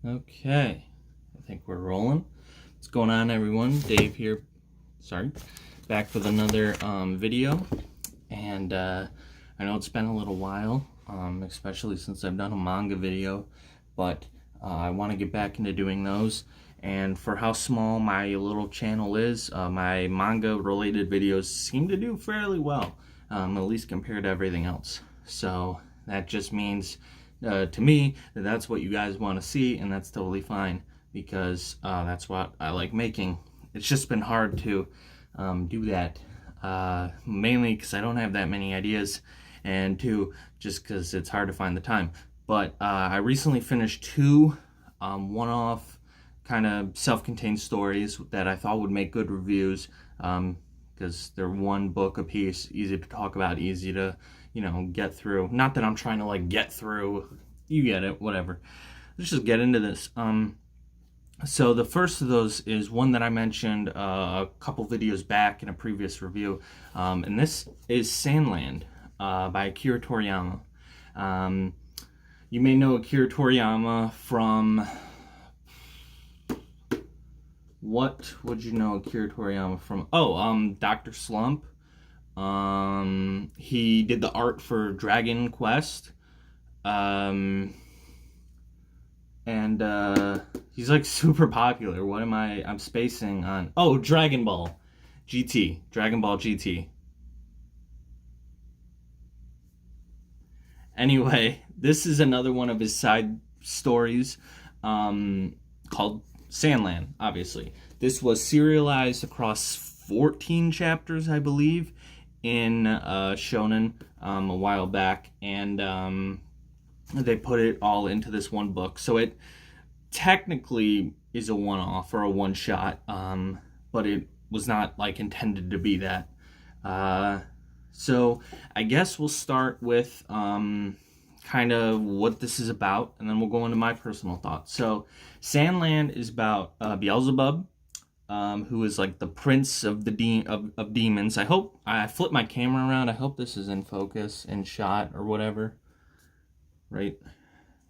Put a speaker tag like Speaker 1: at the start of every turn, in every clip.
Speaker 1: Okay, I think we're rolling. What's going on, everyone? Dave here. Sorry, back with another video, and I know it's been a little while, especially since I've done a manga video, but I want to get back into doing those. And for how small my little channel is, my manga-related videos seem to do fairly well, at least compared to everything else. So that just means to me that's what you guys want to see, and that's totally fine because that's what I like making. It's just been hard to do that, mainly because I don't have that many ideas, and two, just because it's hard to find the time. But I recently finished two one-off kind of self-contained stories that I thought would make good reviews, because they're one book a piece, easy to talk about, easy to, get through. Not that I'm trying to get through, you get it, whatever. Let's just get into this. So the first of those is one that I mentioned a couple videos back in a previous review, and this is Sandland by Akira Toriyama. You may know Akira Toriyama from... What would you know Akira Toriyama from? Oh, Dr. Slump. He did the art for Dragon Quest. And he's super popular. What am I'm spacing on? Oh, Dragon Ball GT. Dragon Ball GT. Anyway, this is another one of his side stories, called Sandland, obviously. This was serialized across 14 chapters, I believe, in Shonen a while back, and they put it all into this one book. So it technically is a one-off or a one-shot, but it was not intended to be that. So I guess we'll start with kind of what this is about, and then we'll go into my personal thoughts. So Sandland is about Beelzebub, who is the prince of the of demons. I hope I flipped my camera around. I hope this is in focus, in shot, or whatever. Right?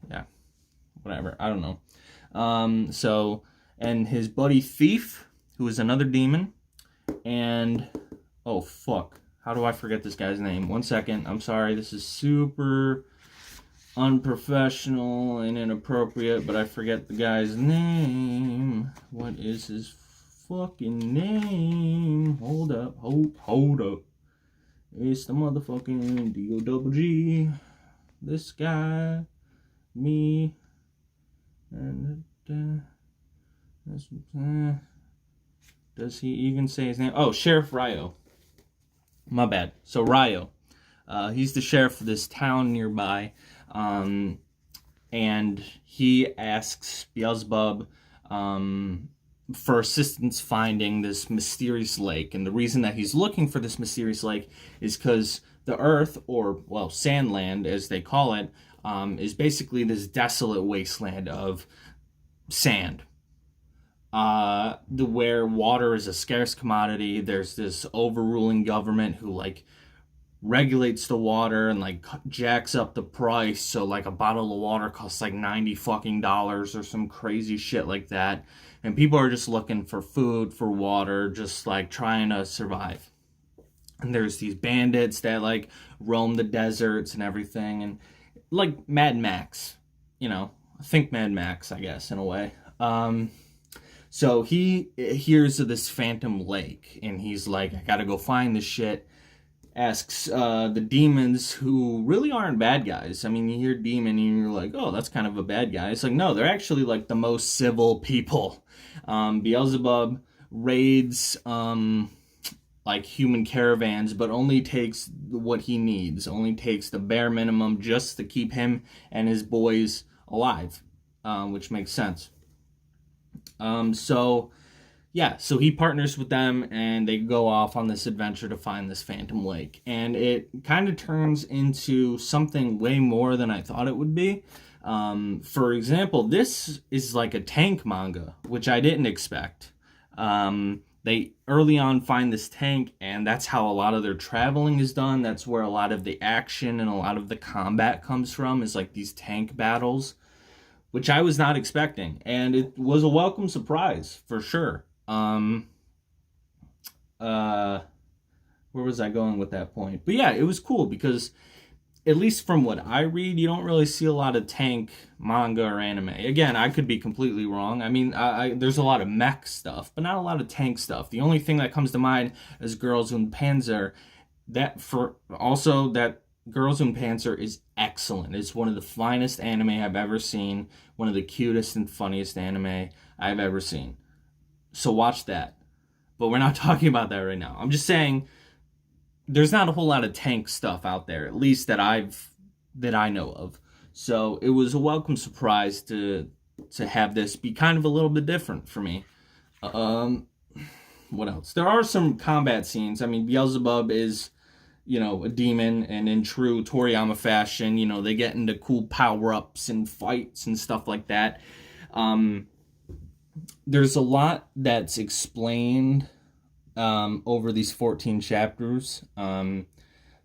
Speaker 1: Yeah. Whatever. I don't know. So, and his buddy Thief, who is another demon, and oh fuck, how do I forget this guy's name? One second. I'm sorry. This is super unprofessional and inappropriate, but I forget the guy's name. What is his fucking name? Hold up. Hold up. It's the motherfucking D-O-double-G. This guy. Me. And does he even say his name? Oh, Sheriff Ryo. My bad. So Ryo. He's the sheriff of this town nearby. And he asks Beelzebub for assistance finding this mysterious lake. And the reason that he's looking for this mysterious lake is because the Earth, or, well, Sandland, as they call it, is basically this desolate wasteland of sand. Where water is a scarce commodity. There's this overruling government who, regulates the water and jacks up the price, so a bottle of water costs $90 fucking dollars or some crazy shit like that, and people are just looking for food, for water, just trying to survive. And there's these bandits that roam the deserts and everything, and Mad Max, think Mad Max, I guess, in a way. So he hears of this phantom lake, and he's like, I gotta go find this shit. Asks the demons, who really aren't bad guys. I mean, you hear demon and you're like, oh, that's kind of a bad guy. It's no, they're actually the most civil people. Beelzebub raids human caravans, but only takes what he needs, only takes the bare minimum just to keep him and his boys alive, which makes sense. So he partners with them, and they go off on this adventure to find this phantom lake. And it kind of turns into something way more than I thought it would be. For example, this is a tank manga, which I didn't expect. They early on find this tank, and that's how a lot of their traveling is done. That's where a lot of the action and a lot of the combat comes from, is these tank battles. which I was not expecting, and it was a welcome surprise for sure. Uh, where was I going with that point? But yeah, it was cool because at least from what I read, you don't really see a lot of tank manga or anime. Again, I could be completely wrong. I mean, there's a lot of mech stuff, but not a lot of tank stuff. The only thing that comes to mind is Girls und Panzer. That Girls und Panzer is excellent. It's one of the finest anime I've ever seen. One of the cutest and funniest anime I've ever seen. So watch that. But we're not talking about that right now. I'm just saying there's not a whole lot of tank stuff out there, at least that I know of. So it was a welcome surprise to have this be kind of a little bit different for me. What else? There are some combat scenes. I mean, Beelzebub is, a demon, and in true Toriyama fashion, they get into cool power-ups and fights and stuff like that. There's a lot that's explained over these 14 chapters,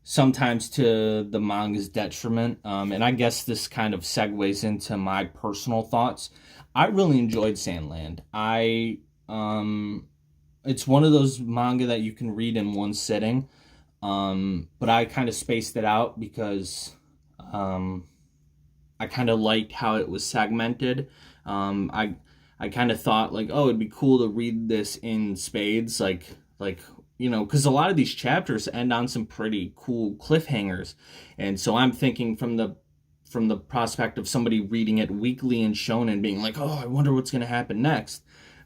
Speaker 1: sometimes to the manga's detriment, and I guess this kind of segues into my personal thoughts. I really enjoyed Sandland. It's one of those manga that you can read in one sitting, but I kind of spaced it out because I kind of liked how it was segmented. I kind of thought like, oh, it'd be cool to read this in spades, because a lot of these chapters end on some pretty cool cliffhangers, and so I'm thinking from the prospect of somebody reading it weekly in Shonen, being like, oh, I wonder what's gonna happen next.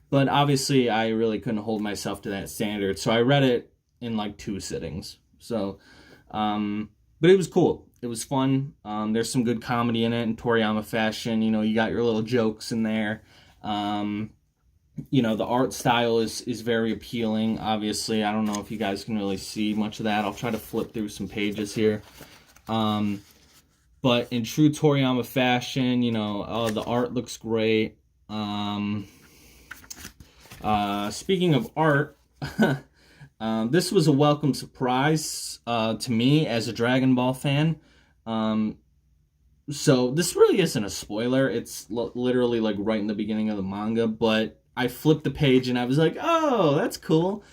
Speaker 1: But obviously, I really couldn't hold myself to that standard, so I read it in like 2 sittings. So, but it was cool. It was fun. There's some good comedy in it in Toriyama fashion. You got your little jokes in there. The art style is very appealing. Obviously, I don't know if you guys can really see much of that. I'll try to flip through some pages here. But in true Toriyama fashion, the art looks great. Speaking of art, this was a welcome surprise to me as a Dragon Ball fan. So this really isn't a spoiler. It's literally like right in the beginning of the manga, but I flipped the page and I was like, oh, that's cool.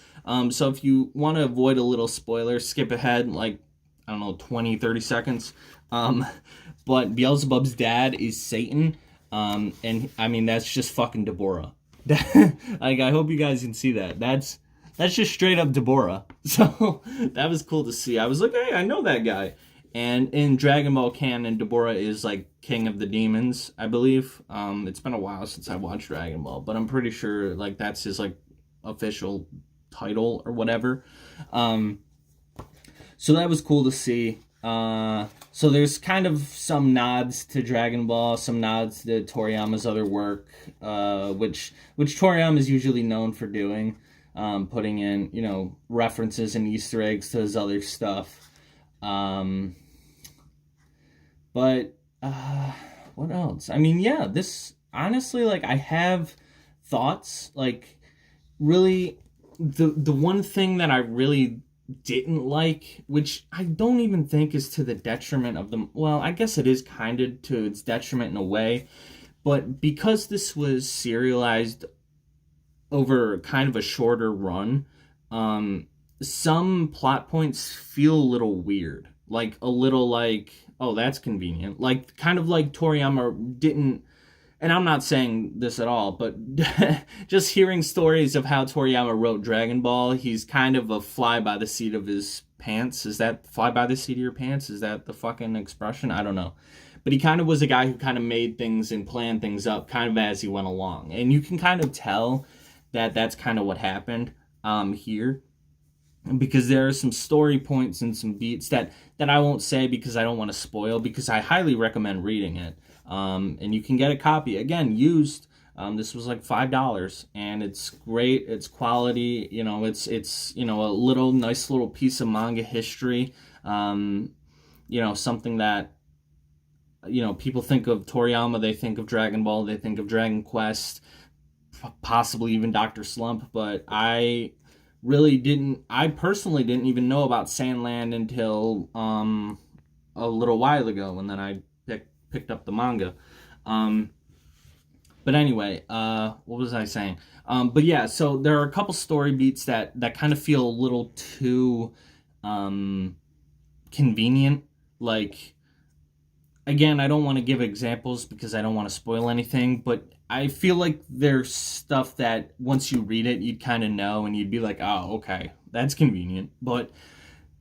Speaker 1: So if you want to avoid a little spoiler, skip ahead like, I don't know, 20, 30 seconds. But Beelzebub's dad is Satan. And I mean, that's just fucking Deborah. Like, I hope you guys can see that. That's just straight up Deborah. So that was cool to see. I was like, hey, I know that guy. And in Dragon Ball canon, Deborah is like king of the demons, I believe. It's been a while since I watched Dragon Ball, but I'm pretty sure like that's his like official title or whatever. So that was cool to see. So there's kind of some nods to Dragon Ball, some nods to Toriyama's other work, which Toriyama is usually known for doing, putting in, references and Easter eggs to his other stuff. But what else? I mean, yeah, this honestly, like, I have thoughts. Like, really, the one thing that I really didn't like, which I don't even think is to the detriment of them. Well, I guess it is kind of to its detriment in a way, but because this was serialized over kind of a shorter run, some plot points feel a little weird. Like, a little like, oh, that's convenient. Like, kind of like Toriyama didn't, and I'm not saying this at all, but just hearing stories of how Toriyama wrote Dragon Ball, he's kind of a fly by the seat of his pants. Is that fly by the seat of your pants? Is that the fucking expression? I don't know. But he kind of was a guy who kind of made things and planned things up kind of as he went along. And you can kind of tell that that's kind of what happened here. Because there are some story points and some beats that I won't say because I don't want to spoil, because I highly recommend reading it. And you can get a copy, again, used. This was like $5, and it's great. It's quality. It's a little nice little piece of manga history. Something that, people think of Toriyama, they think of Dragon Ball, they think of Dragon Quest, possibly even Dr. Slump, but I personally didn't even know about Sandland until a little while ago, and then I picked up the manga. But anyway, what was I saying? But yeah, so there are a couple story beats that kind of feel a little too convenient. Like, again, I don't want to give examples because I don't want to spoil anything, but I feel like there's stuff that once you read it, you'd kind of know and you'd be like, oh, okay, that's convenient. But,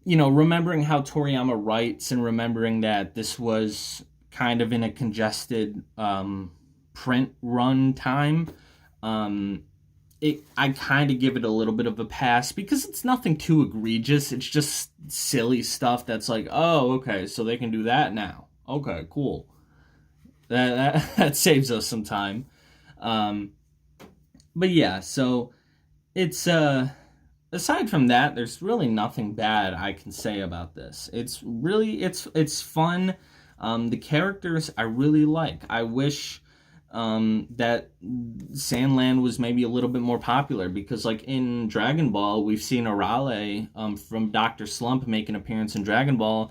Speaker 1: you know, remembering how Toriyama writes and remembering that this was kind of in a congested print run time, I kind of give it a little bit of a pass because it's nothing too egregious. It's just silly stuff that's like, oh, okay, so they can do that now. Okay, cool. That saves us some time. But yeah, so it's aside from that, there's really nothing bad I can say about this. It's really it's fun. The characters I really like. I wish that Sandland was maybe a little bit more popular because, like, in Dragon Ball, we've seen Arale from Dr. Slump make an appearance in Dragon Ball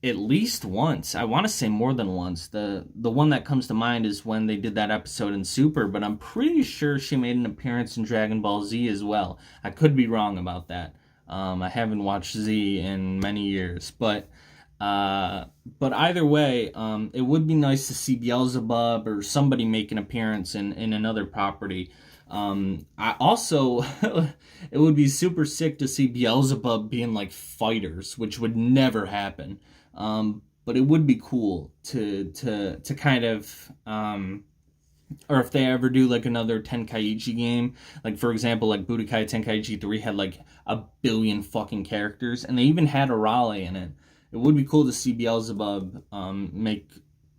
Speaker 1: at least once. I want to say more than once. The one that comes to mind is when they did that episode in Super, but I'm pretty sure she made an appearance in Dragon Ball Z as well. I could be wrong about that. I haven't watched Z in many years, but either way, it would be nice to see Beelzebub or somebody make an appearance in another property. I also, it would be super sick to see Beelzebub being like fighters, which would never happen. But it would be cool to kind of, or if they ever do like another Tenkaichi game, like for example, like Budokai Tenkaichi 3 had like a billion fucking characters, and they even had Arale in it. It would be cool to see Beelzebub make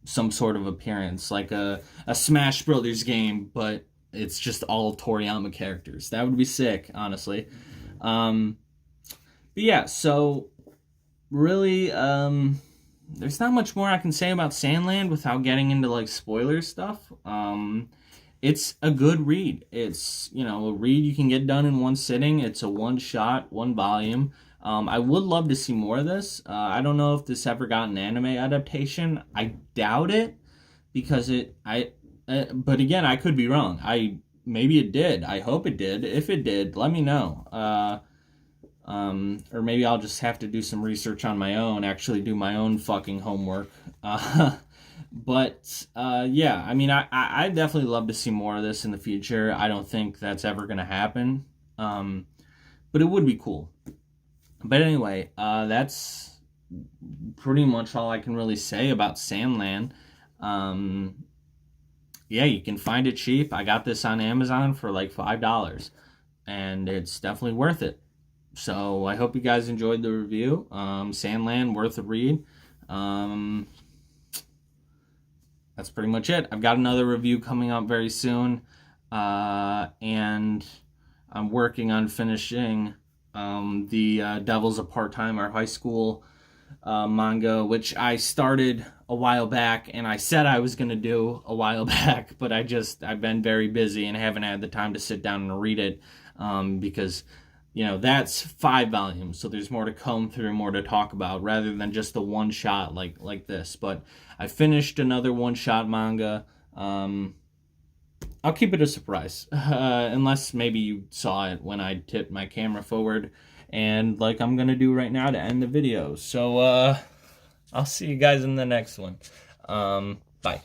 Speaker 1: some sort of appearance, like a Smash Brothers game, but it's just all Toriyama characters. That would be sick, honestly. But yeah, so really, there's not much more I can say about Sandland without getting into like spoiler stuff. It's a good read. It's, you know, a read you can get done in one sitting. It's a one shot, one volume. I would love to see more of this. I don't know if this ever got an anime adaptation. I doubt it because but again, I could be wrong. Maybe it did. I hope it did. If it did, let me know. Or maybe I'll just have to do some research on my own, actually do my own fucking homework. But yeah, I mean, I definitely love to see more of this in the future. I don't think that's ever going to happen. But it would be cool. But anyway, that's pretty much all I can really say about Sandland. Yeah, you can find it cheap. I got this on Amazon for like $5, and it's definitely worth it. So I hope you guys enjoyed the review. Sandland, worth a read. That's pretty much it. I've got another review coming up very soon, and I'm working on finishing the Devil's a Part-Time, our high school manga, which I started a while back, and I said I was going to do a while back, but I've been very busy and haven't had the time to sit down and read it, because, you know, that's 5 volumes, so there's more to comb through, more to talk about, rather than just a one-shot like this. But I finished another one-shot manga. I'll keep it a surprise, unless maybe you saw it when I tipped my camera forward, and like I'm going to do right now to end the video. So, I'll see you guys in the next one. Bye.